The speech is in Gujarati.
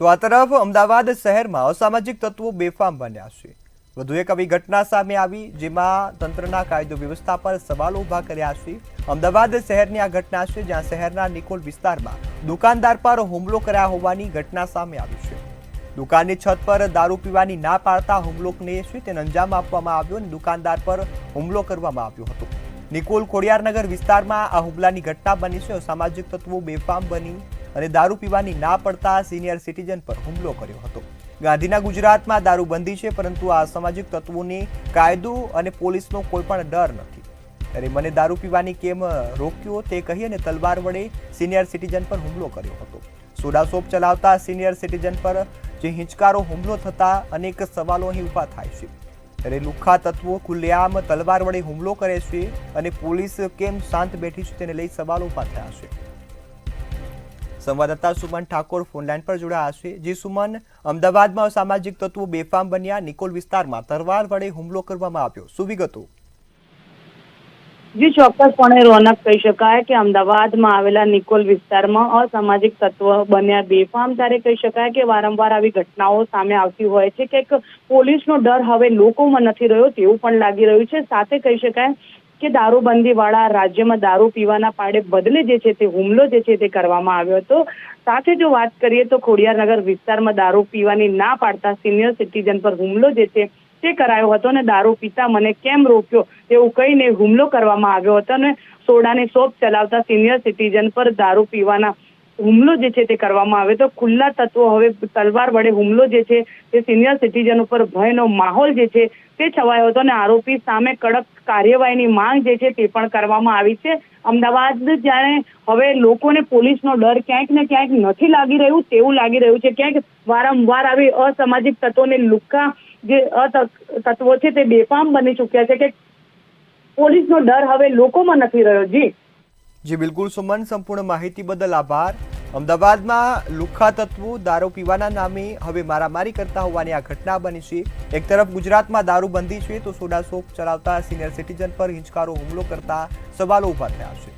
તો આ તરફ અમદાવાદ શહેરમાં અસામાજિક તત્વો બેફામ બન્યા છે। વધુ એક આવી ઘટના સામે આવી જેમાં તંત્રના કાયદો વ્યવસ્થા પર સવાલો ઊભા કર્યા છે। અમદાવાદ શહેરની આ ઘટના છે જ્યાં શહેરના નિકોલ વિસ્તારમાં દુકાનદાર પર હુમલો કર્યા હોવાની ઘટના સામે આવી છે। દુકાનની છત પર દારૂ પીવાની ના પાડતા હુમલોને છે તેને અંજામ આપવામાં આવ્યો અને દુકાનદાર પર હુમલો કરવામાં આવ્યો હતો। નિકોલ ખોડિયારનગર વિસ્તારમાં આ હુમલાની ઘટના બની છે। અસામાજિક તત્વો બેફામ બની અને દારૂ પીવાની ના પડતા સિનિયર સિટીઝન પર હુમલો કર્યો હતો। ગાંધીના ગુજરાતમાં દારૂબંધી છે પરંતુ આ અસામાજિક તત્વોને કાયદો અને પોલીસનો કોઈ પણ ડર નથી। ત્યારે મને દારૂ પીવાની કેમ રોક્યો તે કહી અને તલવાર વડે સિનિયર સિટીઝન પર હુમલો કર્યો હતો। સોડા શોપ ચલાવતા સિનિયર સિટીઝન પર જે હિંચકારો હુમલો થતા અનેક સવાલો અહીં ઊભા થાય છે। ત્યારે લુખ્ખા તત્વો ખુલ્લેઆમ તલવાર વડે હુમલો કરે છે અને પોલીસ કેમ શાંત બેઠી છે તેને લઈ સવાલો ઊભા થયા છે। સંવાદદાતા સુમન ઠાકોર ફોનલાઈન પર જોડાયા છે। જે સુમન, અમદાવાદમાં અસામાજિક તત્વો બેફામ બન્યા, નિકોલ વિસ્તારમાં તલવાર વડે હુમલો કરવામાં આવ્યો, શું વિગતો? જી ચોક્કસપણે રોનક કહી શકાય કે અમદાવાદમાં આવેલા નિકોલ વિસ્તારમાં અસામાજિક તત્વો બન્યા બેફામ। ત્યારે કહી શકાય કે વારંવાર આવી ઘટનાઓ સામે આવતી હોય છે કે પોલીસનો ડર હવે લોકોમાં નથી રહ્યો તેવું પણ લાગી રહ્યું છે। સાથે કહી શકાય કે દારૂબંધીવાળા રાજ્યમાં દારૂ પીવાના પાડે બદલે જે છે તે હુમલો જે છે તે કરવામાં આવ્યો હતો। સાથે જો વાત કરીએ તો ખોડિયારનગર વિસ્તારમાં દારૂ પીવાની ના પાડતા સિનિયર સિટીઝન પર હુમલો જે છે તે કરાયો હતો અને દારૂ પીતા મને કેમ રોક્યો એવું કહીને હુમલો કરવામાં આવ્યો હતો અને સોડાની શોપ ચલાવતા સિનિયર સિટીઝન પર દારૂ પીવાના હુમલો જે છે તે કરવામાં આવ્યો તો ખુલ્લા તત્વો હવે તલવાર વડે હુમલો જે છે તે સિનિયર સિટીઝન ઉપર ભયનો માહોલ જે છે તે છવાયો હતો અને આરોપી સામે કડક કાર્યવાહીની માંગ જે છે તે પણ કરવામાં આવી છે। અમદાવાદ જાણે હવે લોકોને પોલીસનો ડર ક્યાંક ને ક્યાંક નથી લાગી રહ્યું તેવું લાગી રહ્યું છે। ક્યાંક વારંવાર આવી અસામાજિક તત્વોને લુખ્ખા જે તત્વો છે તે બેફામ બની ચૂક્યા છે કે પોલીસનો ડર હવે લોકોમાં નથી રહ્યો। જી બિલકુલ સુમન, સંપૂર્ણ માહિતી બદલ આભાર। અમદાવાદમાં લુખ્ખા તત્વો દારૂ પીવાના નામે હવે મારામારી કરતા હોવાની આ ઘટના બની છે। એક તરફ ગુજરાતમાં દારૂબંધી છે તો સોડા શોપ ચલાવતા સિનિયર સિટીઝન પર હિંચકારો હુમલો કરતા સવાલો ઊભા થયા છે।